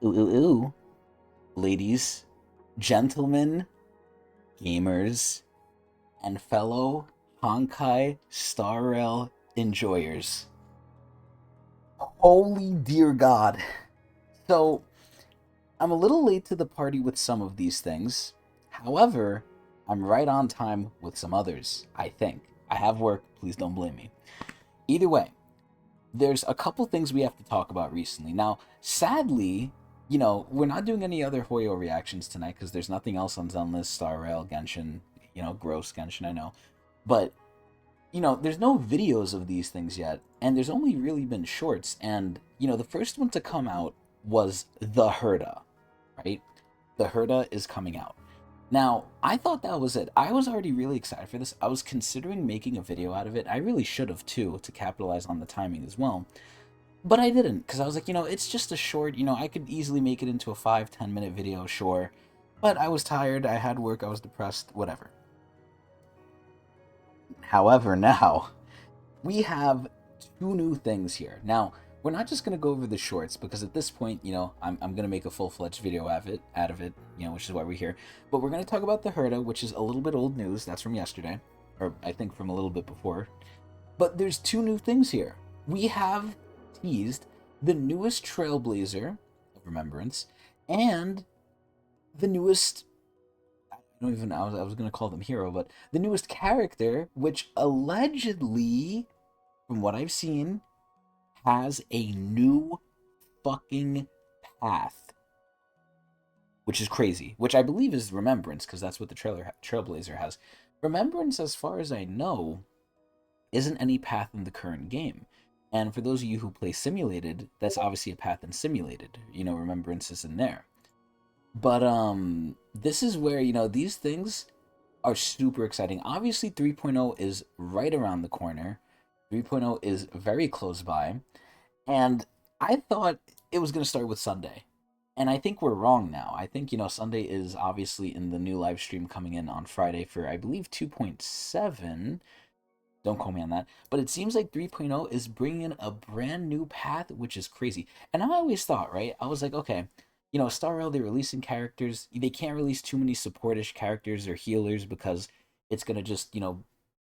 Ooh, ooh, ooh. Ladies, gentlemen, gamers, and fellow Honkai Star Rail enjoyers. Holy dear God. So, I'm a little late to the party with some of these things. However, I'm right on time with some others, I think. I have work, please don't blame me. Either way, there's a couple things we have to talk about recently. Now, sadly, we're not doing any other Hoyo reactions tonight because there's nothing else on Zenless, Star Rail, Genshin, gross Genshin, I know. But, there's no videos of these things yet, and there's only really been shorts. And, the first one to come out was the HERTA, right? The HERTA is coming out. Now, I thought that was it. I was already really excited for this. I was considering making a video out of it. I really should have too, to capitalize on the timing as well. But I didn't, because I was like, it's just a short, I could easily make it into a 5-10 minute video, sure. But I was tired, I had work, I was depressed, whatever. However, now, we have two new things here. Now, we're not just going to go over the shorts, because at this point, I'm going to make a full-fledged video out of it, which is why we're here. But we're going to talk about the HERTA, which is a little bit old news. That's from yesterday, or I think from a little bit before. But there's two new things here. We have teased the newest Trailblazer of Remembrance and the newest. I don't even. I was going to call them hero, but the newest character, which allegedly, from what I've seen, has a new fucking path, which is crazy. Which I believe is Remembrance, because that's what the Trailblazer has. Remembrance, as far as I know, isn't any path in the current game. And for those of you who play Simulated, that's obviously a path in Simulated. Remembrance is in there. But this is where, these things are super exciting. Obviously 3.0 is right around the corner. 3.0 is very close by. And I thought it was going to start with Sunday. And I think we're wrong now. I think, Sunday is obviously in the new live stream coming in on Friday for, I believe, 2.7. Don't call me on that. But it seems like 3.0 is bringing in a brand new path, which is crazy. And I always thought, right? I was like, okay, Star Rail, they're releasing characters. They can't release too many supportish characters or healers because it's going to just,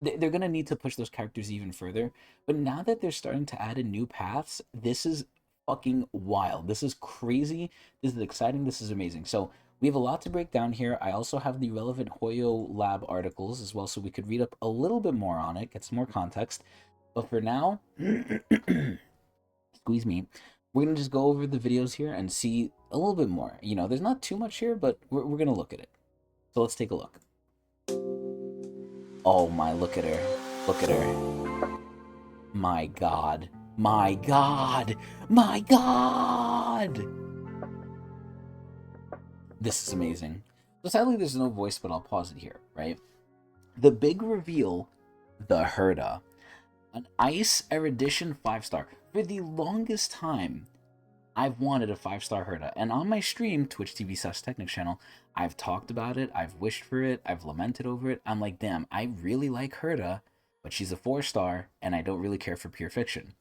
they're going to need to push those characters even further. But now that they're starting to add in new paths, this is fucking wild. This is crazy. This is exciting. This is amazing. So we have a lot to break down here. I also have the relevant Hoyo Lab articles as well, so we could read up a little bit more on it, get some more context. But for now, squeeze me, we're going to just go over the videos here and see a little bit more. There's not too much here, but we're going to look at it. So let's take a look. Oh my, look at her. Look at her. My God. My God. My God. This is amazing. So sadly, there's no voice, but I'll pause it here, right? The big reveal, the HERTA. An Ice Erudition 5-star. For the longest time, I've wanted a 5-star HERTA. And on my stream, Twitch TV/Tecnics channel, I've talked about it, I've wished for it, I've lamented over it. I'm like, damn, I really like HERTA, but she's a 4-star, and I don't really care for pure fiction.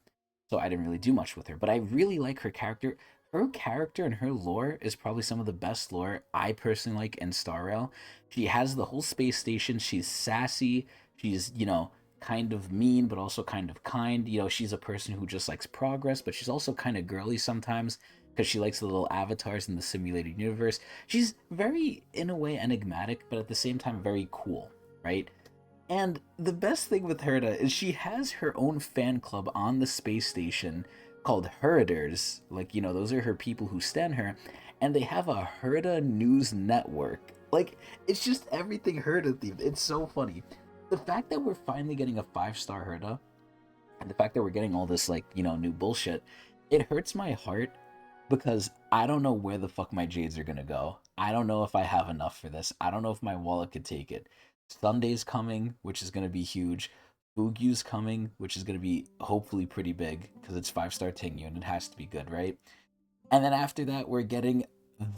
So I didn't really do much with her. But I really like her character. Her character and her lore is probably some of the best lore I personally like in Star Rail. She has the whole space station. She's sassy. She's, kind of mean, but also kind of kind. She's a person who just likes progress, but she's also kind of girly sometimes because she likes the little avatars in the simulated universe. She's very, in a way, enigmatic, but at the same time, very cool, right? And the best thing with Herta is she has her own fan club on the space station called Herders. Like, those are her people who stand her. And they have a Herta news network. Like, it's just everything Herta themed. It's so funny. The fact that we're finally getting a 5-star Herta, and the fact that we're getting all this, like, new bullshit, it hurts my heart because I don't know where the fuck my Jades are gonna go. I don't know if I have enough for this. I don't know if my wallet could take it. Sunday's coming, which is gonna be huge. Fugyu's coming, which is gonna be hopefully pretty big because it's 5-star Tingyu and it has to be good, right? And then after that, we're getting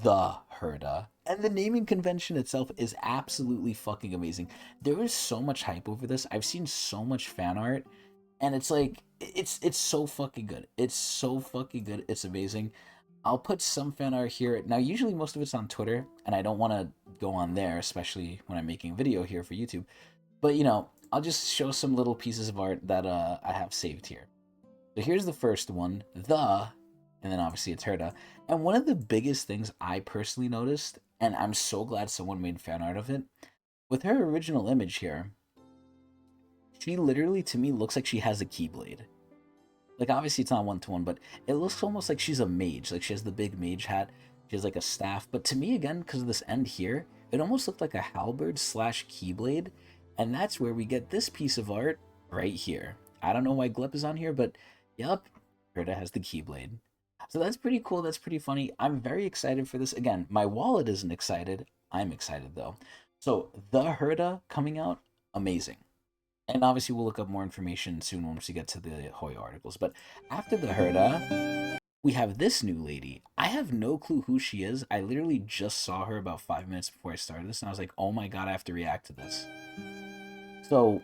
the Herta. And the naming convention itself is absolutely fucking amazing. There is so much hype over this. I've seen so much fan art, and it's like it's so fucking good. It's so fucking good. It's amazing. I'll put some fan art here. Now, usually most of it's on Twitter, and I don't want to go on there, especially when I'm making a video here for YouTube. But, I'll just show some little pieces of art that I have saved here. So here's the first one, and then obviously it's HERTA. And one of the biggest things I personally noticed, and I'm so glad someone made fan art of it, with her original image here, she literally, to me, looks like she has a Keyblade. Like, obviously it's not one-to-one, but it looks almost like she's a mage. Like, she has the big mage hat, she has like a staff. But to me, again, because of this end here, it almost looked like a halberd slash Keyblade. And that's where we get this piece of art right here. I don't know why Glip is on here, but yep, HERTA has the Keyblade. So that's pretty cool. That's pretty funny. I'm very excited for this. Again, my wallet isn't excited. I'm excited though. So the HERTA coming out, amazing. And obviously we'll look up more information soon once we get to the Hoya articles. But after the HERTA, we have this new lady. I have no clue who she is. I literally just saw her about 5 minutes before I started this, and I was like, oh my god, I have to react to this. So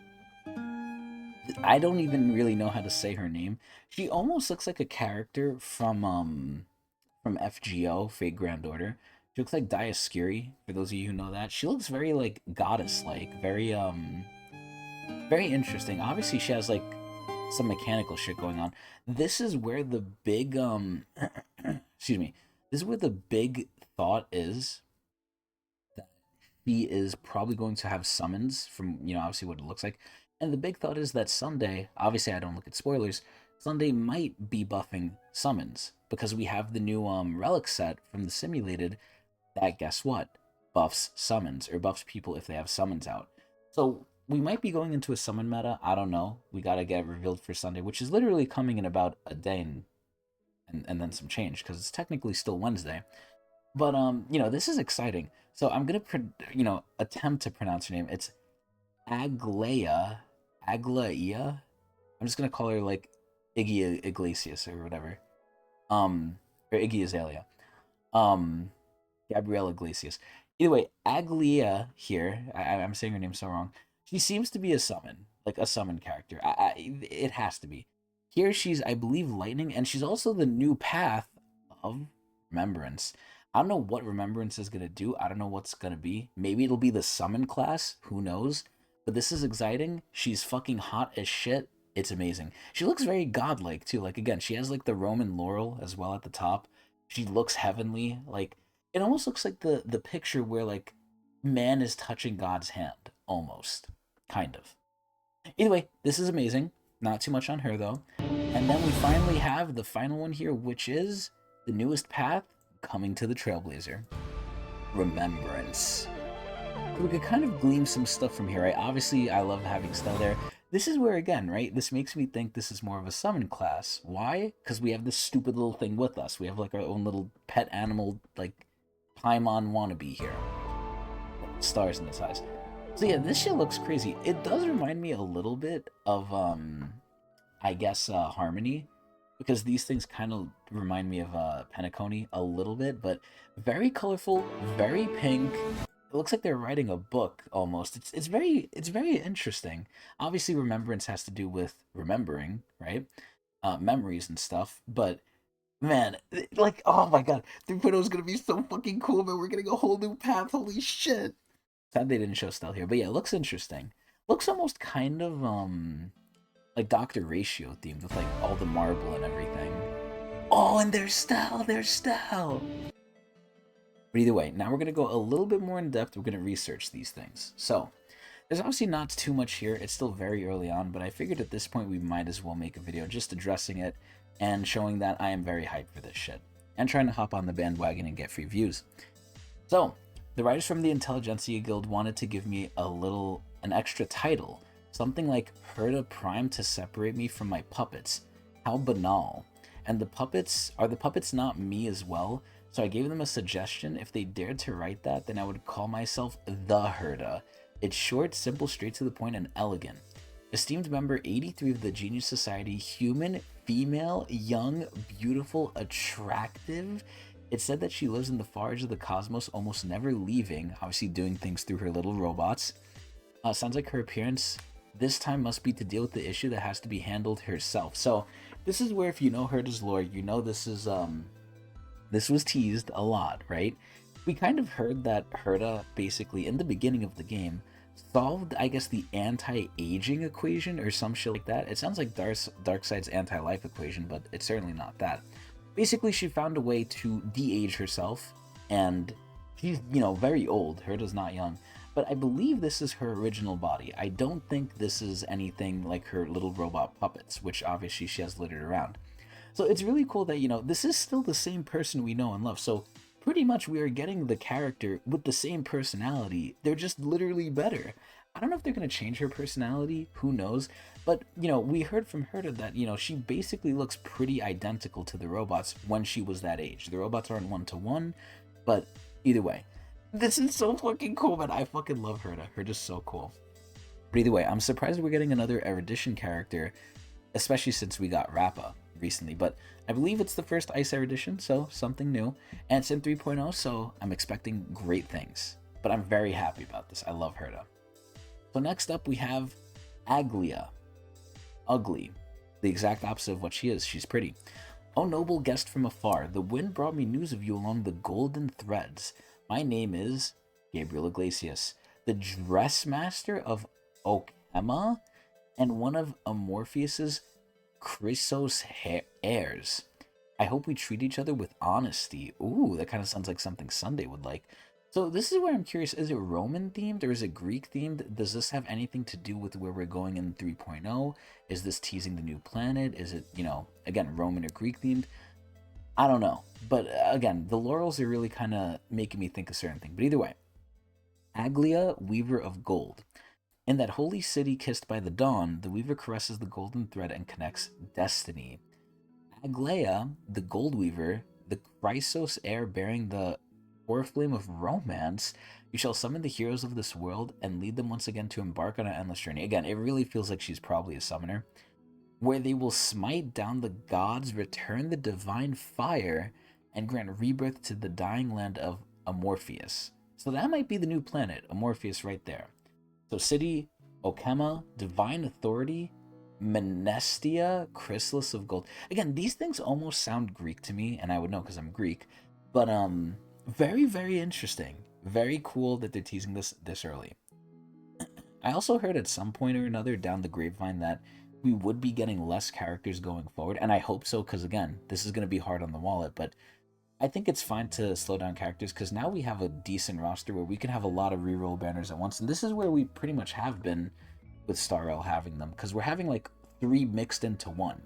I don't even really know how to say her name. She almost looks like a character from FGO, Fate Grand Order. She looks like Diaskiri, for those of you who know that. She looks very like goddess-like, very interesting. Obviously she has like some mechanical shit going on. This is where the big excuse me. This is where the big thought is that she is probably going to have summons from, obviously what it looks like. And the big thought is that Sunday, obviously I don't look at spoilers, Sunday might be buffing summons because we have the new relic set from the simulated that, guess what, buffs summons or buffs people if they have summons out. So we might be going into a summon meta. I don't know. We gotta get revealed for Sunday, which is literally coming in about a day and then some change because it's technically still Wednesday. But this is exciting. So I'm gonna attempt to pronounce her name. It's Aglaia. Aglaia. I'm just gonna call her like Iggy Iglesias or whatever. Or Iggy Azalea. Gabrielle Iglesias. Either way, Aglaia here. I'm saying her name so wrong. She seems to be a summon, like a summon character. It has to be. Here she's, I believe, lightning, and she's also the new path of remembrance. I don't know what remembrance is gonna do. I don't know what's gonna be. Maybe it'll be the summon class. Who knows? But this is exciting. She's fucking hot as shit. It's amazing. She looks very godlike too. Like again, she has like the Roman laurel as well at the top. She looks heavenly. Like it almost looks like the picture where like man is touching God's hand almost. Kind of. Either way, this is amazing. Not too much on her though. And then we finally have the final one here, which is the newest path coming to the Trailblazer. Remembrance. We could kind of glean some stuff from here, right? Obviously, I love having Stell there. This is where, again, right? This makes me think this is more of a summon class. Why? Because we have this stupid little thing with us. We have like our own little pet animal, like Paimon wannabe here. Stars in its eyes. So yeah, this shit looks crazy. It does remind me a little bit of, I guess, Harmony. Because these things kind of remind me of Penacony a little bit. But very colorful, very pink. It looks like they're writing a book almost. It's very interesting. Obviously, remembrance has to do with remembering, right? Memories and stuff. But man, like, oh my god, 3.0 is gonna be so fucking cool, man. We're getting a whole new path. Holy shit! Sad they didn't show Stell here, but yeah, it looks interesting. Looks almost kind of like Dr. Ratio themed with like all the marble and everything. Oh, and there's Stell. There's Stell. But either way, now we're going to go a little bit more in depth. We're going to research these things. So, there's obviously not too much here. It's still very early on, but I figured at this point we might as well make a video just addressing it and showing that I am very hyped for this shit. And trying to hop on the bandwagon and get free views. So, the writers from the Intelligentsia Guild wanted to give me an extra title. Something like HERTA Prime to separate me from my puppets. How banal. And are the puppets not me as well? So I gave them a suggestion. If they dared to write that, then I would call myself the HERTA. It's short, simple, straight to the point, and elegant. Esteemed member 83 of the Genius Society, human, female, young, beautiful, attractive. It's said that she lives in the far edge of the cosmos, almost never leaving, obviously doing things through her little robots. Sounds like her appearance this time must be to deal with the issue that has to be handled herself. So this is where, if you know HERTA's lore, you know this is this was teased a lot, right? We kind of heard that HERTA basically in the beginning of the game solved, I guess, the anti-aging equation or some shit like that. It sounds like Darkseid's anti-life equation, but it's certainly not that. Basically, she found a way to de-age herself, and she's, very old. HERTA's not young. But I believe this is her original body. I don't think this is anything like her little robot puppets, which obviously she has littered around. So it's really cool that, this is still the same person we know and love. So pretty much we are getting the character with the same personality. They're just literally better. I don't know if they're going to change her personality. Who knows? But, we heard from Herta that, she basically looks pretty identical to the robots when she was that age. The robots aren't one-to-one, but either way. This is so fucking cool, man. I fucking love Herta. Herta's so cool. But either way, I'm surprised we're getting another erudition character, especially since we got Rappa recently. But I believe it's the first Ice erudition, so something new. And it's in 3.0, so I'm expecting great things. But I'm very happy about this. I love Herta. So next up, we have Aglia. Ugly. The exact opposite of what she is. She's pretty. O noble guest from afar, the wind brought me news of you along the golden threads. My name is Gabriel Iglesias, the dressmaster of Okema and one of Amorpheus's Chrysos heirs. I hope we treat each other with honesty. Ooh, that kind of sounds like something Sunday would like. So this is where I'm curious, is it Roman themed or is it Greek themed? Does this have anything to do with where we're going in 3.0? Is this teasing the new planet? Is it, again, Roman or Greek themed? I don't know. But again, the laurels are really kind of making me think a certain thing. But either way, Aglia, weaver of gold. In that holy city kissed by the dawn, the weaver caresses the golden thread and connects destiny. Aglaia, the gold weaver, the Chrysos heir bearing the oriflamme of romance, you shall summon the heroes of this world and lead them once again to embark on an endless journey. Again, it really feels like she's probably a summoner. Where they will smite down the gods, return the divine fire, and grant rebirth to the dying land of Amorpheus. So that might be the new planet, Amorpheus right there. So city, Okema, divine authority, Menestia, chrysalis of gold. Again, these things almost sound Greek to me, and I would know because I'm Greek. But very, very interesting. Very cool that they're teasing this early. I also heard at some point or another down the grapevine that we would be getting less characters going forward, and I hope so, because again, this is going to be hard on the wallet, but I think it's fine to slow down characters, because now we have a decent roster where we can have a lot of reroll banners at once, and this is where we pretty much have been with Star Rail having them, because we're having like 3 mixed into 1.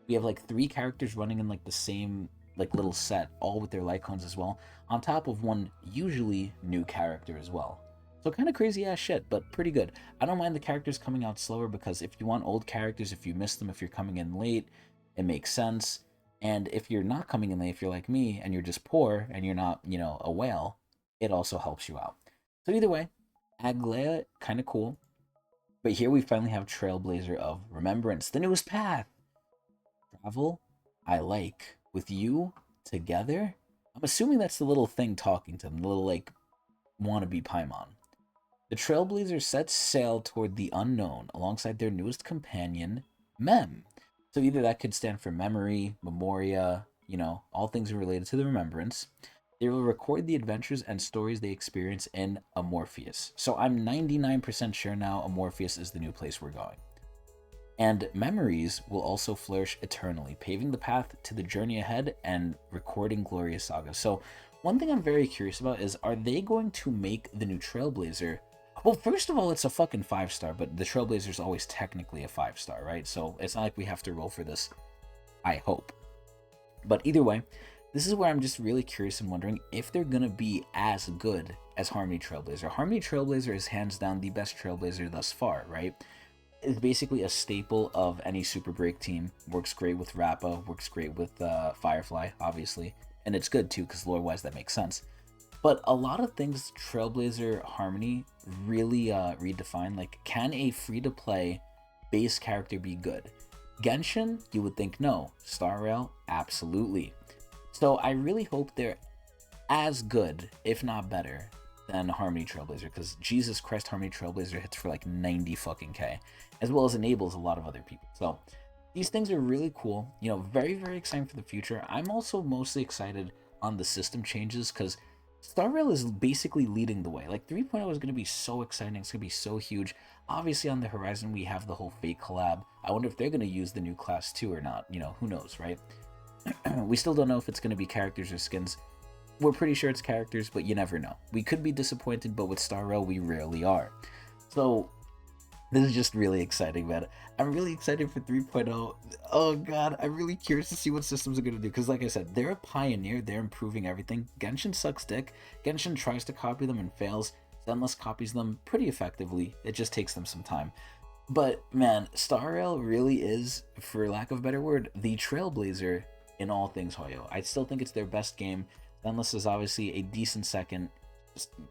We have like 3 characters running in like the same like little set, all with their Lycones as well, on top of 1 usually new character as well. So kind of crazy ass shit, but pretty good. I don't mind the characters coming out slower, because if you want old characters, if you miss them, if you're coming in late, it makes sense. And if you're not coming in late, if you're like me and you're just poor and you're not, a whale, it also helps you out. So either way, Aglaia, kind of cool. But here we finally have Trailblazer of Remembrance, the newest path. Travel, I like. With you, together? I'm assuming that's the little thing talking to them, the little, like, wannabe Paimon. The Trailblazers set sail toward the unknown alongside their newest companion, Mem. So either that could stand for memory, memoria, all things related to the remembrance. They will record the adventures and stories they experience in Amorpheus. So I'm 99% sure now Amorpheus is the new place we're going. And memories will also flourish eternally, paving the path to the journey ahead and recording glorious sagas. So one thing I'm very curious about is, are they going to make the new Trailblazer? Well, first of all, it's a fucking 5-star, but the Trailblazer is always technically a 5-star, right? So it's not like we have to roll for this, I hope. But either way, this is where I'm just really curious and wondering if they're going to be as good as Harmony Trailblazer. Harmony Trailblazer is hands down the best Trailblazer thus far, right? It's basically a staple of any Super Break team. Works great with Rappa, works great with Firefly, obviously. And it's good too, because lore-wise that makes sense. But a lot of things Trailblazer Harmony really redefine. Like, can a free-to-play base character be good? Genshin, you would think no. Star Rail, absolutely. So I really hope they're as good, if not better, than Harmony Trailblazer, because Jesus Christ, Harmony Trailblazer hits for like 90 fucking K, as well as enables a lot of other people. So these things are really cool. Very, very exciting for the future. I'm also mostly excited on the system changes, because Star Rail is basically leading the way. Like 3.0 is going to be so exciting. It's going to be so huge. Obviously, on the horizon, we have the whole Fate collab. I wonder if they're going to use the new class too or not. You know, who knows, right? We still don't know if it's going to be characters or skins. We're pretty sure it's characters, but you never know. We could be disappointed, but with Star Rail, we rarely are. So this is just really exciting, man. I'm really excited for 3.0. Oh god, I'm really curious to see what systems are going to do. Because like I said, they're a pioneer. They're improving everything. Genshin sucks dick. Genshin tries to copy them and fails. Zenless copies them pretty effectively. It just takes them some time. But man, Star Rail really is, for lack of a better word, the trailblazer in all things Hoyo. I still think it's their best game. Zenless is obviously a decent second.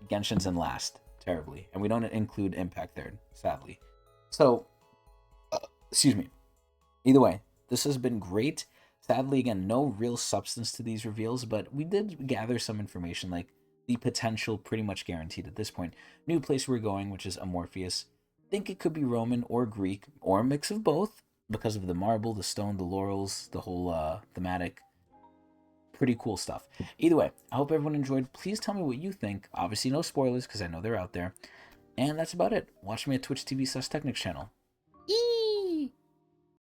Genshin's in last, terribly. And we don't include Impact third, sadly. So, excuse me. Either way, this has been great. Sadly, again, no real substance to these reveals, but we did gather some information, like the potential pretty much guaranteed at this point. New place we're going, which is Amorpheus. Think it could be Roman or Greek, or a mix of both, because of the marble, the stone, the laurels, the whole thematic. Pretty cool stuff. Either way, I hope everyone enjoyed. Please tell me what you think. Obviously, no spoilers, because I know they're out there. And that's about it. Watch me at Twitch TV/Tecnics channel.